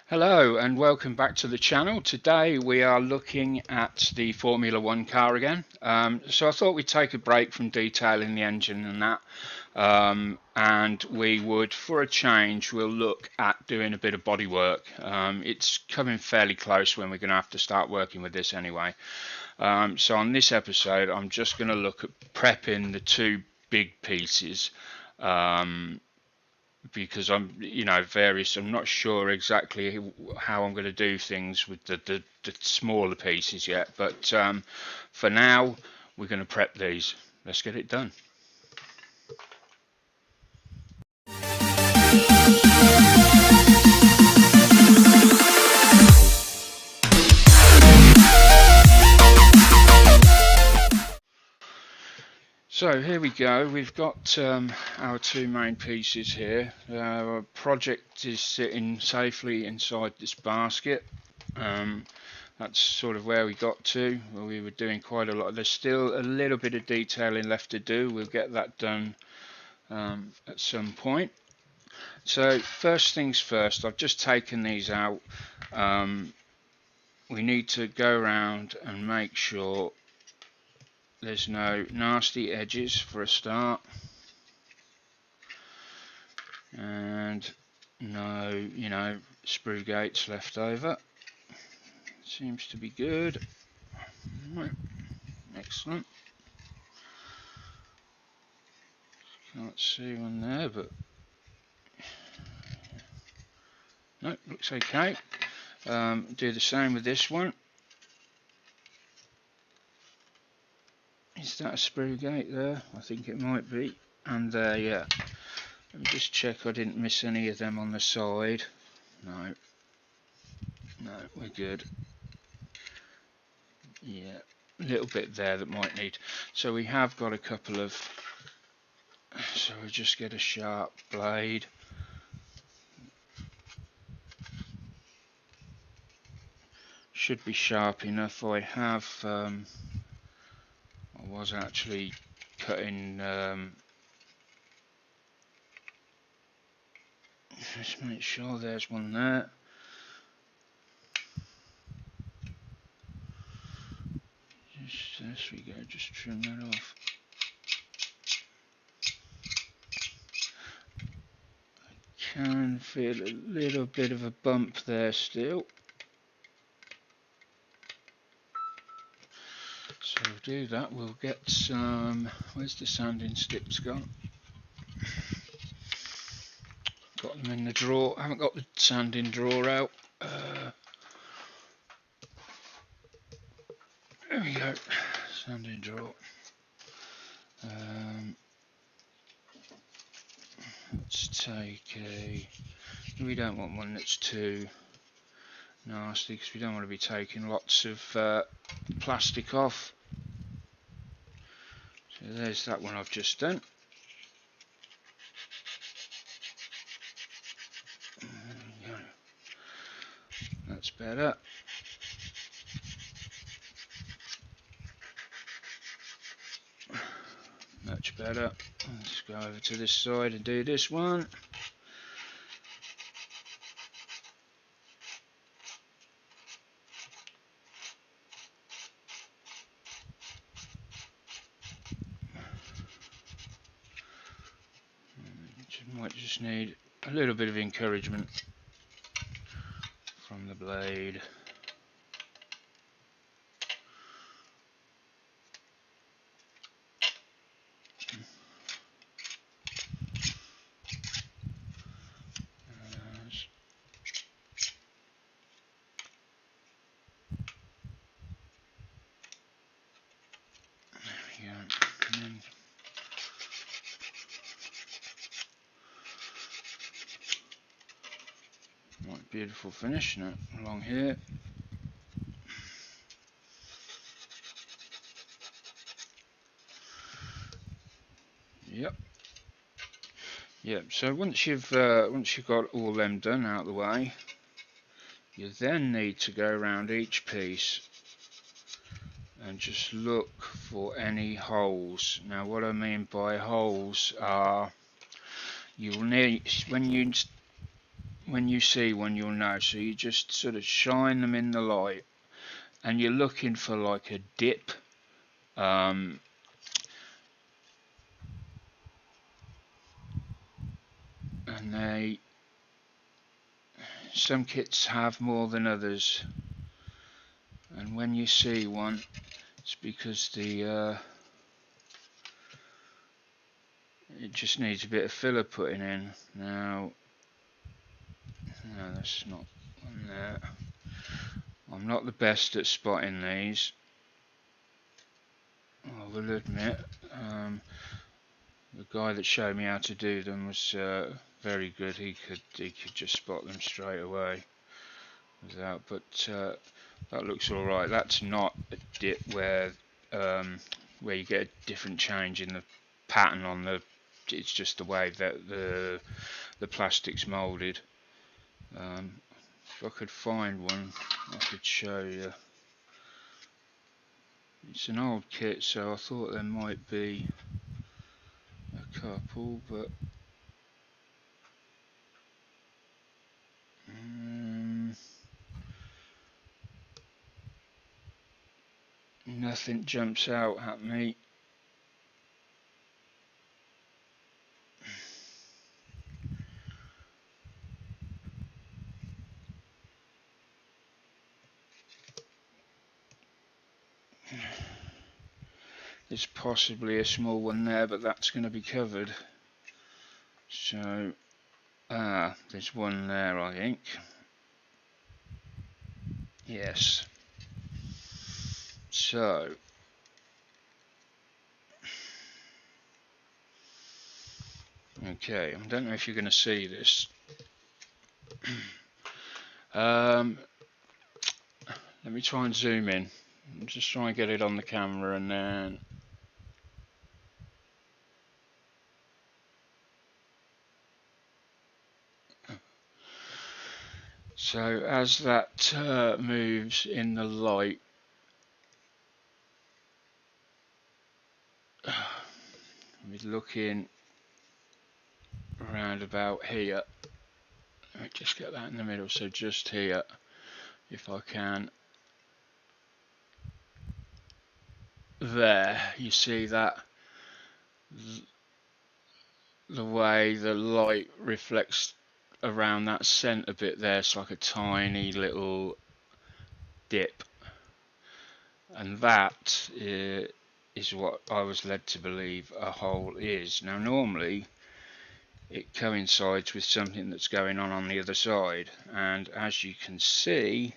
Hello and welcome back to the channel. Today we are looking at the Formula One car again. So I thought we'd take a break from detailing the engine and that, and we would, for a change, we'll look at doing a bit of body work. It's coming fairly close when we're going to have to start working with this anyway. So on this episode I'm just going to look at prepping the two big pieces. Because I'm not sure exactly how I'm going to do things with the smaller pieces yet, but for now we're going to prep these. Let's get it done. So here we go, we've got our two main pieces here. Our project is sitting safely inside this basket. That's sort of where we got to. We were doing quite a lot. There's still a little bit of detailing left to do. We'll get that done at some point. So first things first, I've just taken these out. We need to go around and make sure there's no nasty edges for a start, and no, sprue gates left over. Seems to be good. Right. Excellent. Can't see one there, but no, looks okay. Do the same with this one. Is that a sprue gate there? I think it might be. And there, yeah. Let me just check I didn't miss any of them on the side. No, we're good. Yeah, a little bit there that might need. So we have got a couple of. So we'll just get a sharp blade. Should be sharp enough. I have. I was actually cutting. Just make sure there's one there. There we go. Just trim that off. I can feel a little bit of a bump there still. So we'll do that. We'll get some. Where's the sanding sticks gone? Got them in the drawer. I haven't got the sanding drawer out. There we go. Sanding drawer. Let's take a. We don't want one that's too nasty because we don't want to be taking lots of plastic off. So there's that one I've just done. There we go. That's better. Much better. Let's go over to this side and do this one. Might just need a little bit of encouragement from the blade. Right, beautiful finish. Now along here. Yep. So once you've got all them done out of the way, you then need to go around each piece and just look for any holes. Now what I mean by holes are, you'll need, when when you see one, you'll know. So you just sort of shine them in the light, and you're looking for like a dip. And some kits have more than others, and when you see one, it's because it just needs a bit of filler putting in. Now, no, that's not one there. I'm not the best at spotting these, I will admit. The guy that showed me how to do them was very good. He could just spot them straight away without. But that looks all right. That's not a dip where you get a different change in the pattern on the. It's just the way that the plastic's moulded. If I could find one, I could show you. It's an old kit, so I thought there might be a couple, but nothing jumps out at me. There's possibly a small one there, but that's going to be covered. So, there's one there, I think. Yes. So, okay, I don't know if you're going to see this. Let me try and zoom in. I'm just trying to get it on the camera, and then so as that moves in the light, we're looking around about here. Let me just get that in the middle, so just here, if I can. There, you see that the way the light reflects around that centre bit there, it's like a tiny little dip, and that is what I was led to believe a hole is. Now normally it coincides with something that's going on the other side, and as you can see,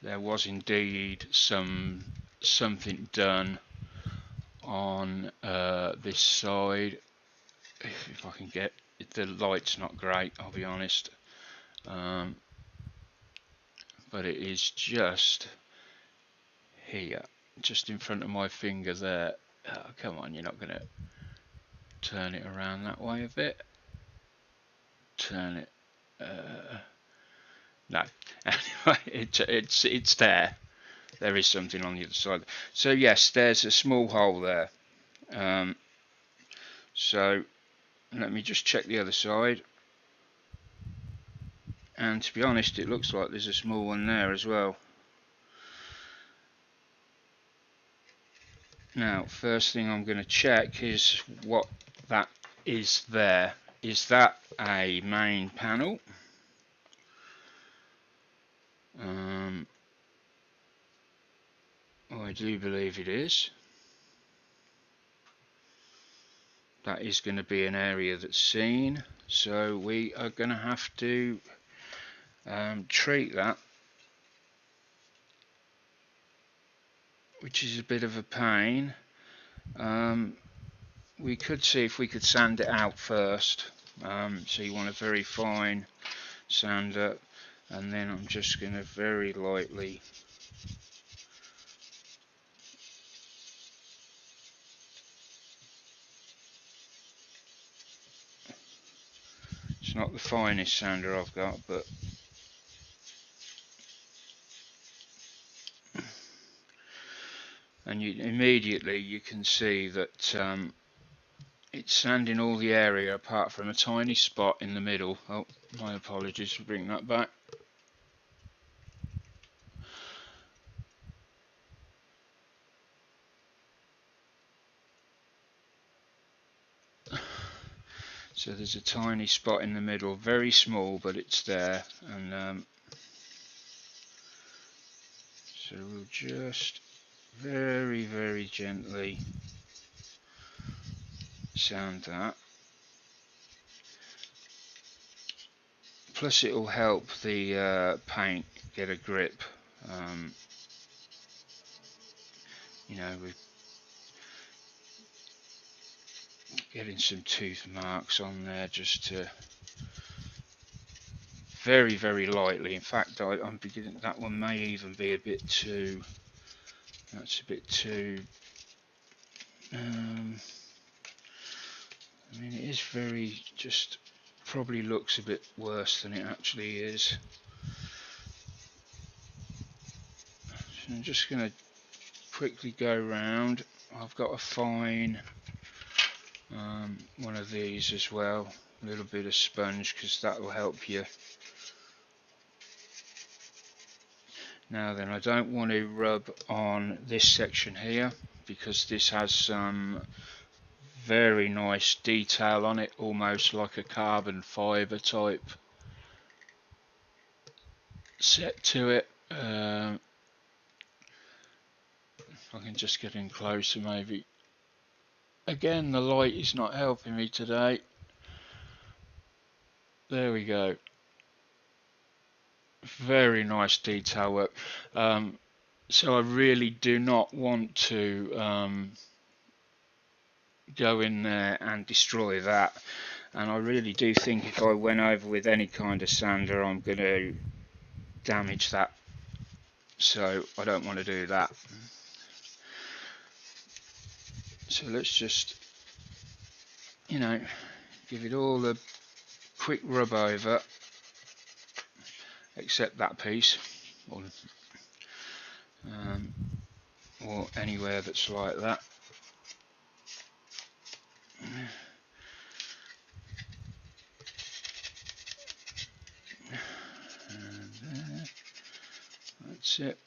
there was indeed something done on this side. If I can get it, the light's not great, I'll be honest, but it is just here, just in front of my finger there. Oh, come on, you're not going to turn it around that way a bit. Turn it. No. Anyway, it's there. There is something on the other side. So yes, there's a small hole there. So let me just check the other side. And to be honest, it looks like there's a small one there as well. Now, first thing I'm going to check is what that is there. Is that a main panel? I do believe it is. That is going to be an area that's seen, so we are going to have to treat that, which is a bit of a pain. We could see if we could sand it out first. So you want a very fine sander, and then I'm just going to very lightly it's not the finest sander I've got, but and immediately you can see that it's sanding all the area apart from a tiny spot in the middle. Oh, my apologies for bringing that back. So there's a tiny spot in the middle, very small, but it's there. And so we'll just very, very gently sand that. Plus it will help the paint get a grip. You know, we're getting some tooth marks on there, just to very, very lightly. In fact, I'm beginning, that one may even be a bit too, that's a bit too, I mean, it is very, just probably looks a bit worse than it actually is. So I'm just going to quickly go round. I've got a fine one of these as well, a little bit of sponge, because that will help you. Now then, I don't want to rub on this section here, because this has some very nice detail on it, almost like a carbon fibre type set to it. If I can just get in closer maybe. Again, the light is not helping me today. There we go. Very nice detail work. So I really do not want to go in there and destroy that. And I really do think if I went over with any kind of sander, I'm going to damage that. So I don't want to do that. So let's just, you know, give it all a quick rub over, except that piece, or anywhere that's like that. And there. That's it.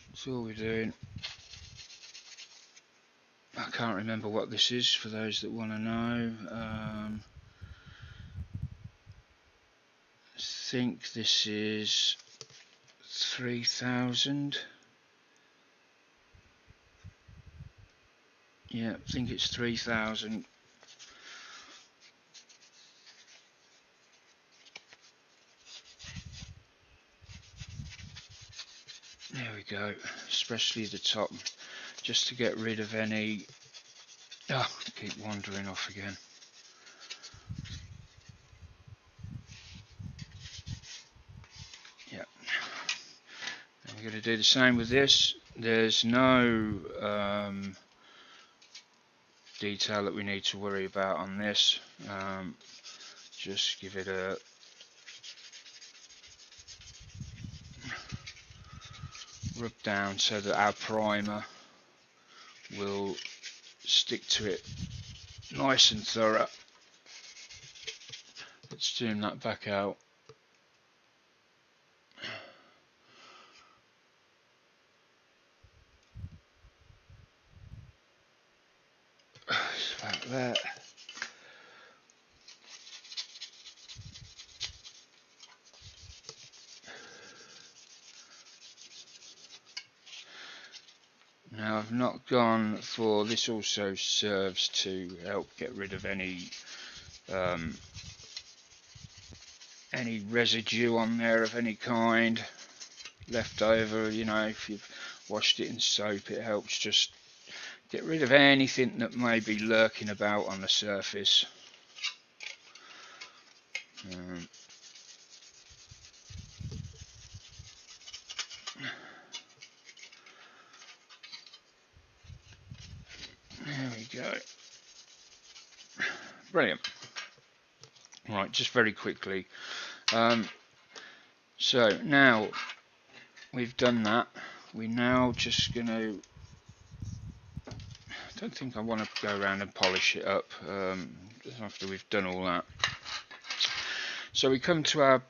That's all we're doing. I can't remember what this is for those that want to know. I think this is 3000. Yeah, I think it's 3000. There we go, especially the top, just to get rid of any, I keep wandering off again. Yeah, and we're going to do the same with this. There's no detail that we need to worry about on this. Just give it a rub down so that our primer will stick to it nice and thorough. Let's zoom that back out. It's about there. Now I've not gone for this, also serves to help get rid of any residue on there of any kind left over. You know, if you've washed it in soap, it helps just get rid of anything that may be lurking about on the surface. There we go. Brilliant. Right, just very quickly. So now we've done that, we're now just going to, I don't think I want to go around and polish it up after we've done all that. So we come to our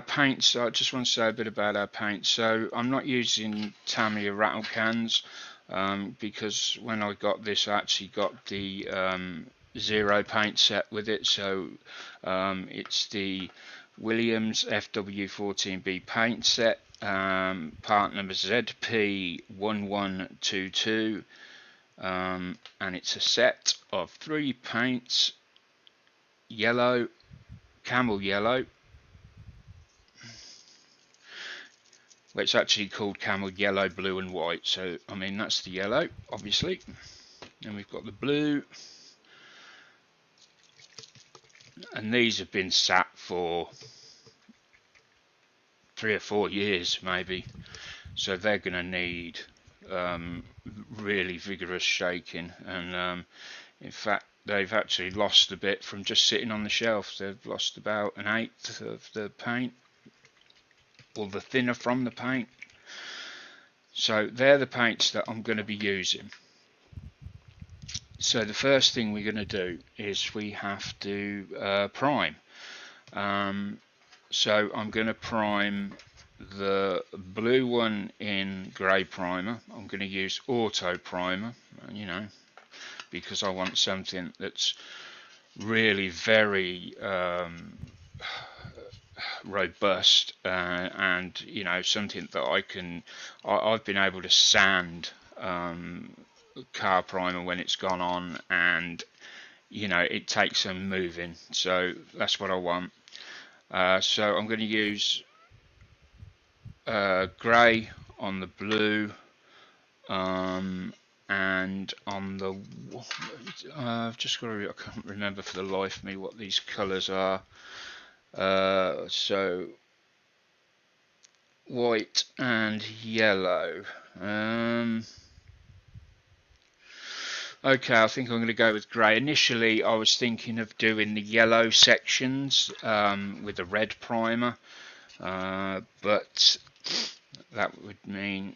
paint. So I just want to say a bit about our paint. So I'm not using Tamiya rattle cans because when I got this, I actually got the zero paint set with it. So it's the Williams FW-14B paint set, part number ZP1122, and it's a set of 3 paints: yellow, camel yellow, well, it's actually called camel yellow, blue and white, so I mean that's the yellow obviously, and we've got the blue, and these have been sat for 3 or 4 years maybe, so they're going to need really vigorous shaking, and in fact they've actually lost a bit from just sitting on the shelf. They've lost about 1/8 of the paint, or the thinner from the paint. So they're the paints that I'm going to be using. So the first thing we're going to do is we have to prime. So I'm going to prime the blue one in grey primer. I'm going to use auto primer, you know, because I want something that's really very robust, and you know, something that I've been able to sand car primer when it's gone on, and you know, it takes some moving, so that's what I want. So I'm going to use grey on the blue, and on the I've just got to, I can't remember for the life of me what these colours are. So white and yellow. Okay, I think I'm going to go with grey. Initially I was thinking of doing the yellow sections with a red primer, but that would mean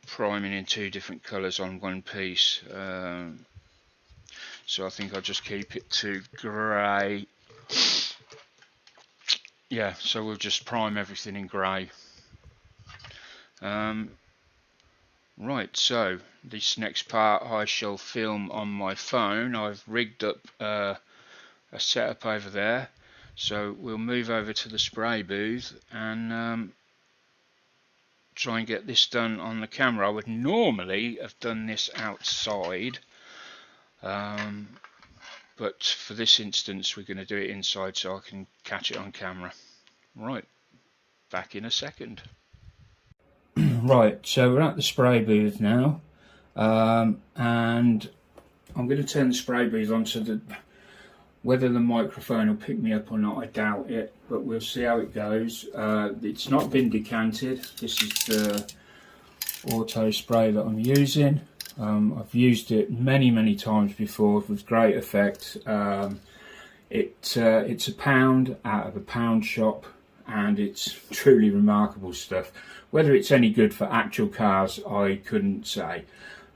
priming in 2 different colours on one piece, so I think I'll just keep it to grey. Yeah, so we'll just prime everything in grey. Right, so this next part I shall film on my phone. I've rigged up a setup over there, so we'll move over to the spray booth and try and get this done on the camera. I would normally have done this outside, but for this instance we're going to do it inside so I can catch it on camera. Right, back in a second. Right, so we're at the spray booth now, and I'm going to turn the spray booth on so that whether the microphone will pick me up or not, I doubt it, but we'll see how it goes. It's not been decanted. This is the auto spray that I'm using. I've used it many times before with great effect. It's £1 out of a pound shop, and it's truly remarkable stuff. Whether it's any good for actual cars, I couldn't say,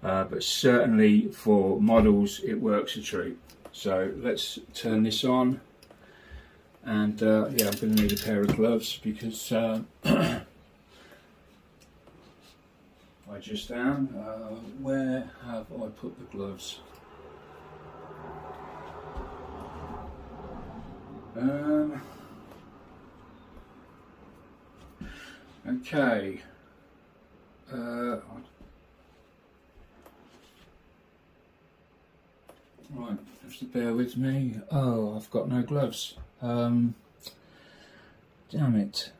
but certainly for models it works a treat. So let's turn this on, and yeah, I'm going to need a pair of gloves because I just am. Where have I put the gloves? Okay. Right, just to bear with me. Oh, I've got no gloves. Damn it.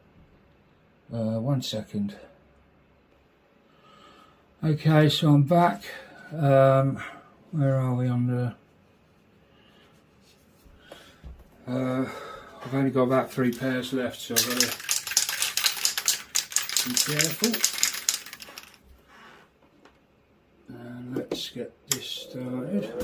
1 second. Okay, so I'm back. Where are we on the... I've only got about 3 pairs left, so I've got to be careful. And let's get this started.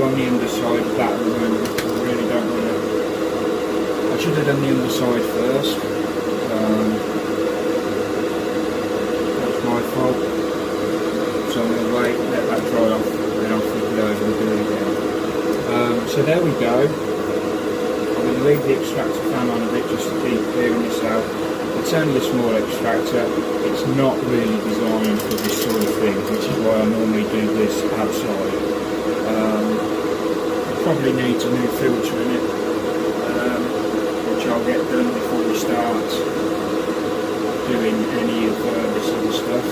do on the underside of that at the moment. I really don't want to. I should have done the underside first. That's my fault. So I'm going to wait, let that dry off, and then I'll flip it over and do it again. So there we go. I'm going to leave the extractor fan on a bit just to keep clearing this out. It's only a small extractor. It's not really designed for this sort of thing, which is why I normally do this outside. It probably needs a new filter in it, which I'll get done before we start doing any of this other stuff.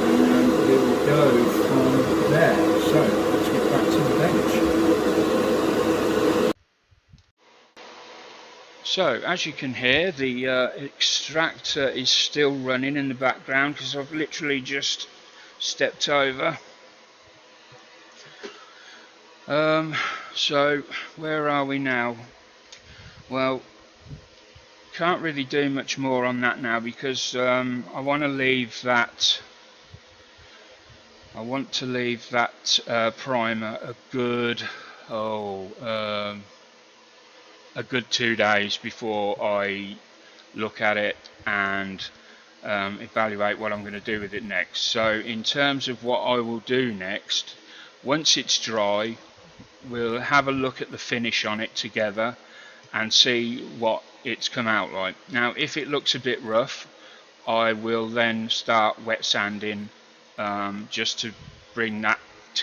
And we will go from there. So let's get back to the bench. So as you can hear, the extractor is still running in the background because I've literally just stepped over. So where are we now? Well, can't really do much more on that now because I want to leave that. I want to leave that primer a good a good 2 days before I look at it and evaluate what I'm going to do with it next. So in terms of what I will do next, once it's dry, we'll have a look at the finish on it together and see what it's come out like. Now if it looks a bit rough, I will then start wet sanding just to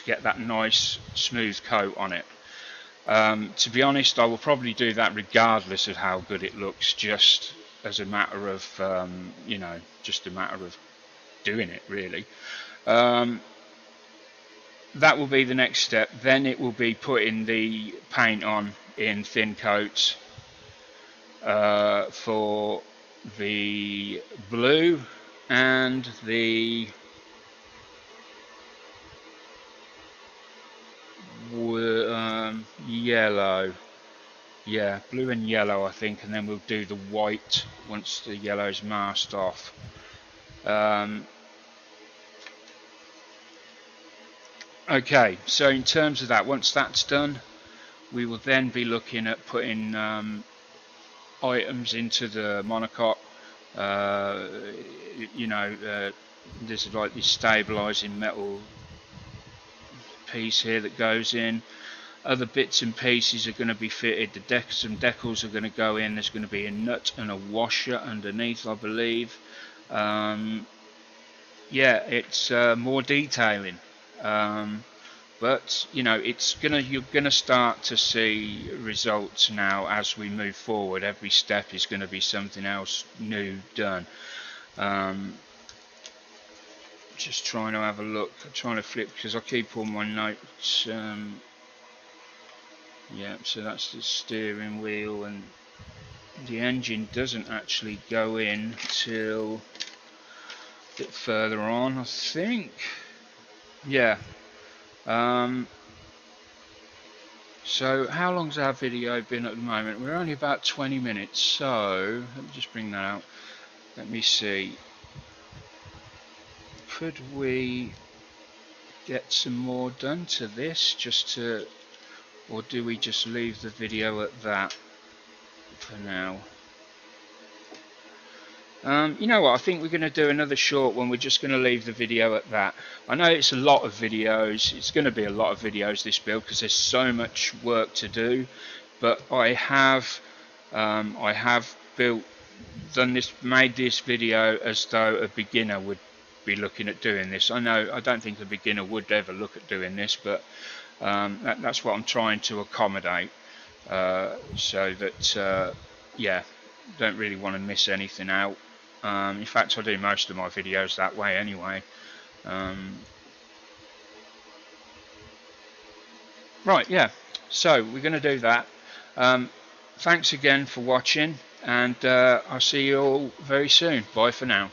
get that nice smooth coat on it. To be honest, I will probably do that regardless of how good it looks, just as a matter of you know, just a matter of doing it really. That will be the next step. Then it will be putting the paint on in thin coats for the blue and the yellow. Yeah, blue and yellow I think, and then we'll do the white once the yellow's masked off. Okay, so in terms of that, once that's done, we will then be looking at putting items into the monocoque. You know, there's like this stabilizing metal piece here that goes in. Other bits and pieces are going to be fitted. Some decals are going to go in. There's going to be a nut and a washer underneath, I believe. Yeah, it's more detailing. But you know, you're gonna start to see results now as we move forward. Every step is going to be something else new done. Just trying to have a look. I'm trying to flip because I keep all my notes. Yeah, so that's the steering wheel, and the engine doesn't actually go in till a bit further on, I think. Yeah. So how long's our video been at the moment? We're only about 20 minutes, so let me just bring that out. Let me see. Could we get some more done to this, or do we just leave the video at that for now? You know what, I think we're going to do another short one. We're just going to leave the video at that. I know it's a lot of videos. It's going to be a lot of videos, this build, because there's so much work to do. But I have made this video as though a beginner would be looking at doing this. I don't think a beginner would ever look at doing this, but that's what I'm trying to accommodate, so that yeah, don't really want to miss anything out. In fact, I do most of my videos that way anyway. Right, yeah, so we're going to do that. Thanks again for watching, and I'll see you all very soon. Bye for now.